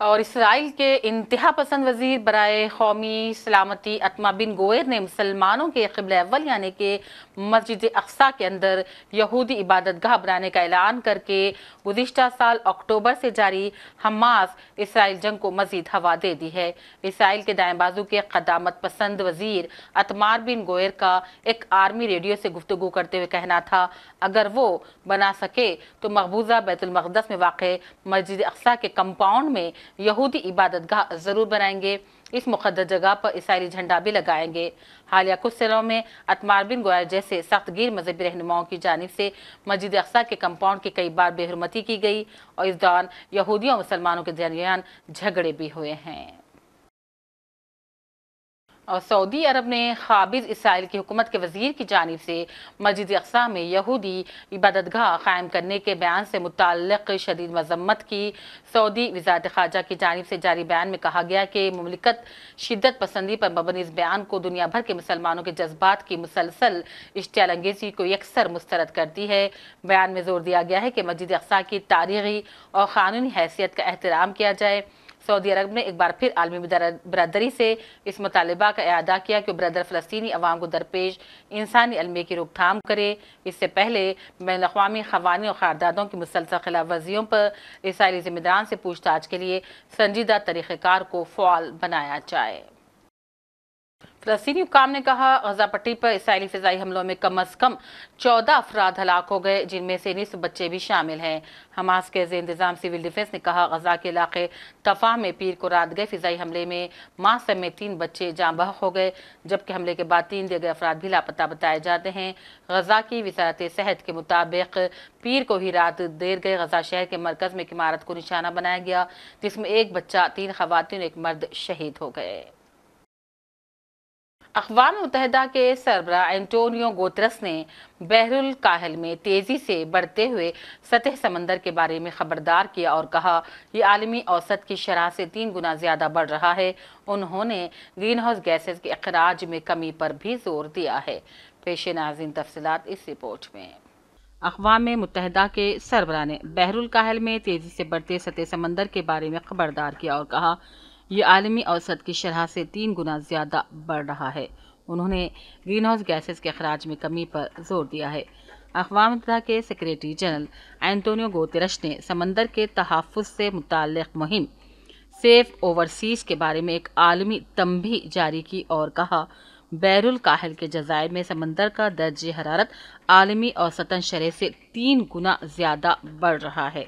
اور اسرائیل کے انتہا پسند وزیر برائے قومی سلامتی اتما بن گوئر نے مسلمانوں کے قبلہ اول یعنی کہ مسجد اقصی کے اندر یہودی عبادت گاہ بنانے کا اعلان کر کے گزشتہ سال اکتوبر سے جاری حماس اسرائیل جنگ کو مزید ہوا دے دی ہے۔ اسرائیل کے دائیں بازو کے قدامت پسند وزیر اتمار بن گوئر کا ایک عالمی ریڈیو سے گفتگو کرتے ہوئے کہنا تھا، اگر وہ بنا سکے تو مقبوضہ بیت المقدس میں واقع مسجد اقصی کے کمپاؤنڈ میں یہودی عبادت گاہ ضرور بنائیں گے، اس مقدس جگہ پر اسرائیلی جھنڈا بھی لگائیں گے۔ حالیہ کچھ سالوں میں اتمار بن گوئر جیسے سخت گیر مذہبی رہنماؤں کی جانب سے مسجد اقصی کے کمپاؤنڈ کی کئی بار بے حرمتی کی گئی اور اس دوران یہودیوں اور مسلمانوں کے درمیان جھگڑے بھی ہوئے ہیں۔ اور سعودی عرب نے قابض اسرائیل کی حکومت کے وزیر کی جانب سے مسجد اقصی میں یہودی عبادت گاہ قائم کرنے کے بیان سے متعلق شدید مذمت کی۔ سعودی وزارت خارجہ کی جانب سے جاری بیان میں کہا گیا کہ مملکت شدت پسندی پر مبنی اس بیان کو دنیا بھر کے مسلمانوں کے جذبات کی مسلسل اشتعال انگیزی کو یکسر مسترد کرتی ہے۔ بیان میں زور دیا گیا ہے کہ مسجد اقصی کی تاریخی اور قانونی حیثیت کا احترام کیا جائے۔ سعودی عرب نے ایک بار پھر عالمی برادری سے اس مطالبہ کا اعادہ کیا کہ برادر فلسطینی عوام کو درپیش انسانی المیے کی روک تھام کرے۔ اس سے پہلے بین الاقوامی قوانین اور قراردادوں کی مسلسل خلاف ورزیوں پر اسرائیلی ذمہ داران سے پوچھ تاچھ کے لیے سنجیدہ طریقہ کار کو فعال بنایا جائے۔ فلسطینی حکام نے کہا، غزہ پٹی پر اسرائیلی فضائی حملوں میں کم از کم 14 افراد ہلاک ہو گئے، جن میں سے نصف بچے بھی شامل ہیں۔ حماس کے زیر انتظام سول ڈیفنس نے کہا، غزہ کے علاقے طفح میں پیر کو رات گئے فضائی حملے میں ماں سمیت 3 بچے جاں بحق ہو گئے، جبکہ حملے کے بعد 3 دیگر افراد بھی لاپتہ بتائے جاتے ہیں۔ غزہ کی وزارت صحت کے مطابق پیر کو ہی رات دیر گئے غزہ شہر کے مرکز میں ایک عمارت کو نشانہ بنایا گیا، جس میں 1 بچہ، 3 خواتین اور 1 مرد شہید ہو گئے۔ اقوام متحدہ کے سربراہ اینٹونیو گوترس نے بحر الکاہل میں تیزی سے بڑھتے ہوئے سطح سمندر کے بارے میں خبردار کیا اور کہا، یہ عالمی اوسط کی شرح سے 3 گنا زیادہ بڑھ رہا ہے۔ انہوں نے گرین ہاؤس گیسز کے اخراج میں کمی پر بھی زور دیا ہے۔ پیش ناظرین تفصیلات اس رپورٹ میں۔ اقوام متحدہ کے سربراہ نے بحر الکاہل میں تیزی سے بڑھتے سطح سمندر کے بارے میں خبردار کیا اور کہا، یہ عالمی اوسط کی شرح سے 3 گنا زیادہ بڑھ رہا ہے۔ انہوں نے گرین ہاؤس گیسز کے اخراج میں کمی پر زور دیا ہے۔ اقوام متحدہ کے سیکریٹری جنرل اینٹونیو گوترش نے سمندر کے تحفظ سے متعلق مہم سیف اوورسیز کے بارے میں ایک عالمی تنبیہ جاری کی اور کہا، بحر الکاہل کے جزائر میں سمندر کا درجہ حرارت عالمی اوسطاً شرح سے 3 گنا زیادہ بڑھ رہا ہے۔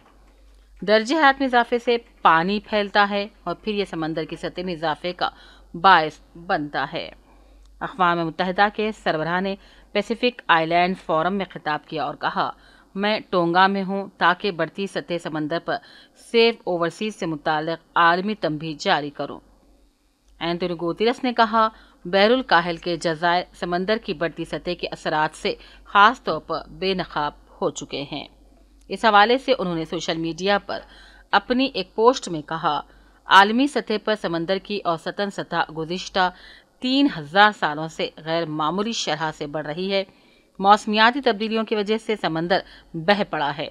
درجہ حرارت میں اضافے سے پانی پھیلتا ہے اور پھر یہ سمندر کی سطح میں اضافے کا باعث بنتا ہے۔ اقوام متحدہ کے سربراہ نے پیسیفک آئی لینڈ فورم میں خطاب کیا اور کہا، میں ٹونگا میں ہوں تاکہ بڑھتی سطح سمندر پر سیف اوورسیز سے متعلق عالمی تنبیہ جاری کروں۔ اینٹونیو گوترس نے کہا، بحر الکاہل کے جزائر سمندر کی بڑھتی سطح کے اثرات سے خاص طور پر بے نقاب ہو چکے ہیں۔ اس حوالے سے انہوں نے سوشل میڈیا پر اپنی ایک پوسٹ میں کہا، عالمی سطح پر سمندر کی اوسطاً سطح گزشتہ 3000 سالوں سے غیر معمولی شرح سے بڑھ رہی ہے۔ موسمیاتی تبدیلیوں کی وجہ سے سمندر بہہ پڑا ہے۔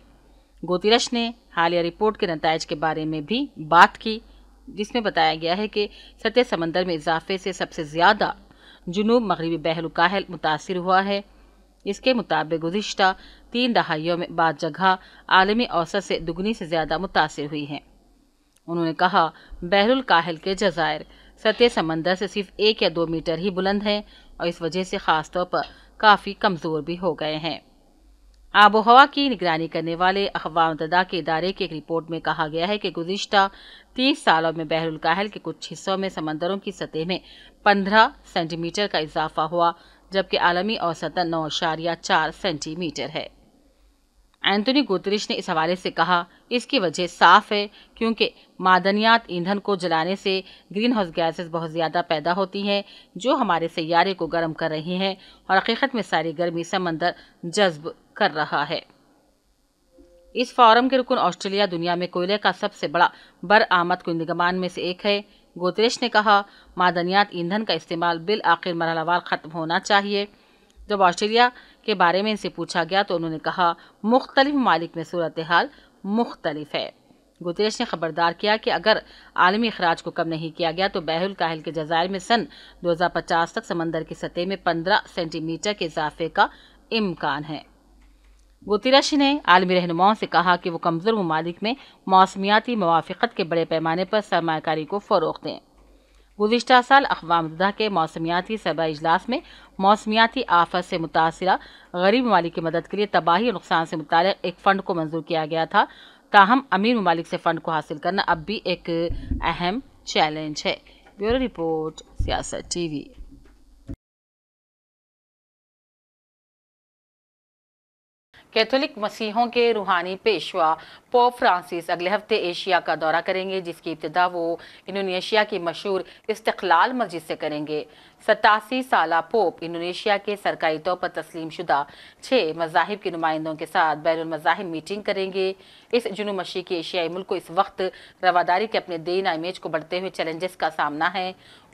گوترش نے حالیہ رپورٹ کے نتائج کے بارے میں بھی بات کی، جس میں بتایا گیا ہے کہ سطح سمندر میں اضافے سے سب سے زیادہ جنوب مغربی بحر الکاہل متاثر ہوا ہے۔ اس کے مطابق گزشتہ 3 دہائیوں میں بعض جگہ عالمی اوسط سے دگنی سے زیادہ متاثر ہوئی ہیں۔ انہوں نے کہا، بحر الکاہل کے جزائر سطح سمندر سے صرف 1 یا 2 میٹر ہی بلند ہیں اور اس وجہ سے خاص طور پر کافی کمزور بھی ہو گئے ہیں۔ آب و ہوا کی نگرانی کرنے والے اقوام متحدہ کے ادارے کی ایک رپورٹ میں کہا گیا ہے کہ گزشتہ 30 سالوں میں بحر الکاہل کے کچھ حصوں میں سمندروں کی سطح میں 15 سینٹی میٹر کا اضافہ ہوا، جبکہ عالمی اوسطاً 9.4 سینٹی میٹر ہے۔ اینٹونی گوترش نے اس حوالے سے کہا، اس کی وجہ صاف ہے کیونکہ معدنیات ایندھن کو جلانے سے گرین ہاؤس گیسز بہت زیادہ پیدا ہوتی ہیں جو ہمارے سیارے کو گرم کر رہی ہیں اور حقیقت میں ساری گرمی سمندر جذب کر رہا ہے۔ اس فورم کے رکن آسٹریلیا دنیا میں کوئلے کا سب سے بڑا برآمد کنندگان میں سے ایک ہے۔ گوترش نے کہا، معدنیات ایندھن کا استعمال بالآخر مرحلہ وار ختم ہونا چاہیے۔ جب آسٹریلیا کے بارے میں ان سے پوچھا گیا تو انہوں نے کہا، مختلف ممالک میں صورتحال مختلف ہے۔ گوتریش نے خبردار کیا کہ اگر عالمی اخراج کو کم نہیں کیا گیا تو بحر الکاہل کے جزائر میں سن 2050 تک سمندر کی سطح میں 15 سینٹی میٹر کے اضافے کا امکان ہے۔ گوتریش نے عالمی رہنماؤں سے کہا کہ وہ کمزور ممالک میں موسمیاتی موافقت کے بڑے پیمانے پر سرمایہ کاری کو فروغ دیں۔ گزشتہ سال اقوام متحدہ کے موسمیاتی سربراہی اجلاس میں موسمیاتی آفت سے متاثرہ غریب ممالک کی مدد کے لیے تباہی اور نقصان سے متعلق ایک فنڈ کو منظور کیا گیا تھا، تاہم امیر ممالک سے فنڈ کو حاصل کرنا اب بھی ایک اہم چیلنج ہے۔ بیورو رپورٹ، سیاست ٹی وی۔ کیتھولک مسیحیوں کے روحانی پیشوا پوپ فرانسس اگلے ہفتے ایشیا کا دورہ کریں گے، جس کی ابتدا وہ انڈونیشیا کی مشہور استقلال مسجد سے کریں گے۔ 87 سالہ پوپ انڈونیشیا کے سرکاری طور پر تسلیم شدہ 6 مذاہب کے نمائندوں کے ساتھ بین المذاہب میٹنگ کریں گے۔ اس جنوب مشرقی ایشیائی ملک کو اس وقت رواداری کے اپنے دینا امیج کو بڑھتے ہوئے چیلنجز کا سامنا ہے۔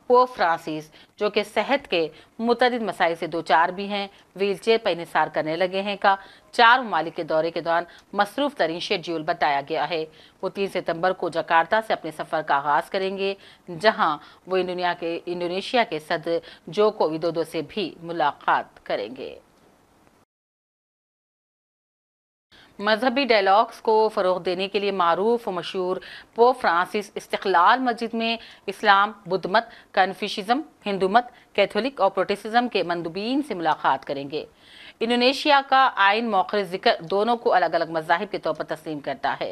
پوپ فرانسس، جو کہ صحت کے متعدد مسائل سے دوچار بھی ہیں، ویل چیئر پر انحصار کرنے لگے ہیں کا 4 ممالک کے دورے کے دوران مصروف ترین شیڈیول بتایا گیا ہے۔ وہ 3 ستمبر کو جکارتا سے اپنے سفر کا آغاز کریں گے، جہاں وہ انڈونیشیا کے صدر جوکو ویڈودو سے بھی ملاقات کریں گے۔ مذہبی ڈائیلاگز کو فروغ دینے کے لیے معروف و مشہور پوپ فرانسس استقلال مسجد میں اسلام، بدھ مت، کنفیوشزم، ہندو مت، کیتھولک اور پروٹسٹنٹزم کے مندوبین سے ملاقات کریں گے۔ انڈونیشیا کا آئین موخر ذکر دونوں کو الگ الگ مذاہب کے طور پر تسلیم کرتا ہے۔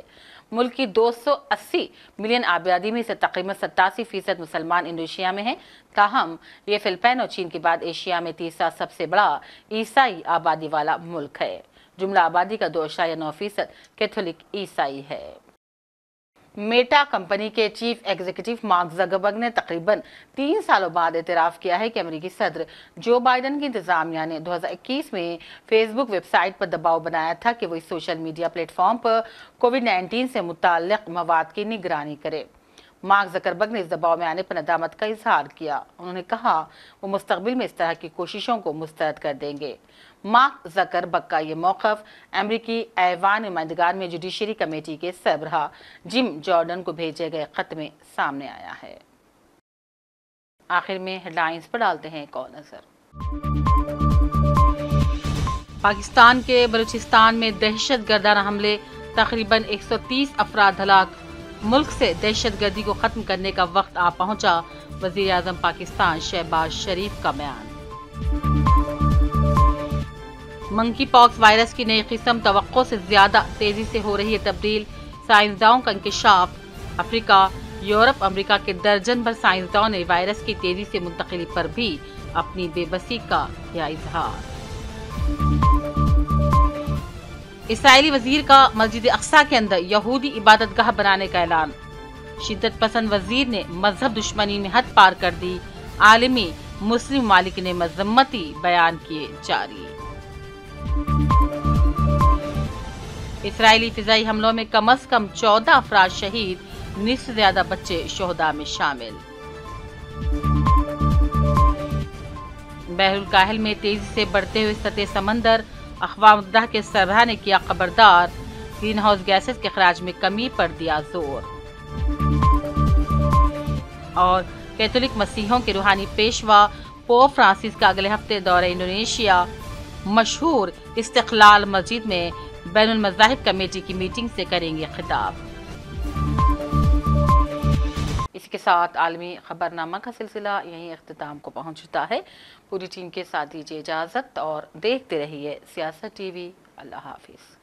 ملک کی 280 ملین آبادی میں سے تقریباً 87% مسلمان انڈونیشیا میں ہیں، تاہم یہ فلپائن اور چین کے بعد ایشیا میں تیسرا سب سے بڑا عیسائی آبادی والا ملک ہے۔ جملہ آبادی کا 2.9% کیتھولک عیسائی ہے۔ میٹا کمپنی کے چیف ایگزیکٹو مارک زکربرگ نے تقریباً 3 سالوں بعد اعتراف کیا ہے کہ امریکی صدر جو بائیڈن کی انتظامیہ نے 2021 میں فیس بک ویب سائٹ پر دباؤ بنایا تھا کہ وہ اس سوشل میڈیا پلیٹ فارم پر کووڈ-19 سے متعلق مواد کی نگرانی کرے۔ مارک زکربرگ نے اس دباؤ میں آنے پر ندامت کا اظہار کیا۔ انہوں نے کہا وہ مستقبل میں اس طرح کی کوششوں کو مسترد کر دیں گے۔ مارک زکربرگ کا یہ موقف امریکی ایوان نمائندگان میں جوڈیشری کمیٹی کے سربراہ جم جارڈن کو بھیجے گئے خط میں سامنے آیا ہے۔ آخر میں ہیڈ لائنز پر ڈالتے ہیں ایک اور نظر۔ پاکستان کے بلوچستان میں دہشت گردانہ حملے، تقریباً 130 افراد ہلاک۔ ملک سے دہشت گردی کو ختم کرنے کا وقت آ پہنچا، وزیر اعظم پاکستان شہباز شریف کا بیان۔ منکی پاکس وائرس کی نئی قسم توقع سے زیادہ تیزی سے ہو رہی ہے تبدیل، سائنسدانوں کا انکشاف۔ افریقہ، یورپ، امریکہ کے درجن بھر سائنسدانوں نے وائرس کی تیزی سے منتقلی پر بھی اپنی بے بسی کا کیا اظہار۔ اسرائیلی وزیر کا مسجد اقصی کے اندر یہودی عبادت گاہ بنانے کا اعلان۔ شدت پسند وزیر نے مذہب دشمنی میں حد پار کر دی، عالمی مسلم ممالک نے مذمتی بیان کیے جاری۔ اسرائیلی فضائی حملوں میں کم از کم 14 افراد شہید، نصف سے زیادہ بچے شہداء میں شامل۔ بحر الکاہل میں تیزی سے بڑھتے ہوئے سطح سمندر، اقوام متحدہ کے سربراہ نے کیا خبردار، گرین ہاؤس گیسز کے اخراج میں کمی پر دیا زور۔ اور کیتھولک مسیحیوں کے روحانی پیشوا پوپ فرانسس کا اگلے ہفتے دورہ انڈونیشیا، مشہور استقلال مسجد میں بین المذاہب کمیٹی کی میٹنگ سے کریں گے خطاب۔ اس کے ساتھ عالمی خبرنامہ کا سلسلہ یہیں اختتام کو پہنچتا ہے۔ پوری ٹیم کے ساتھ دیجیے اجازت اور دیکھتے رہیے سیاست ٹی وی۔ اللہ حافظ۔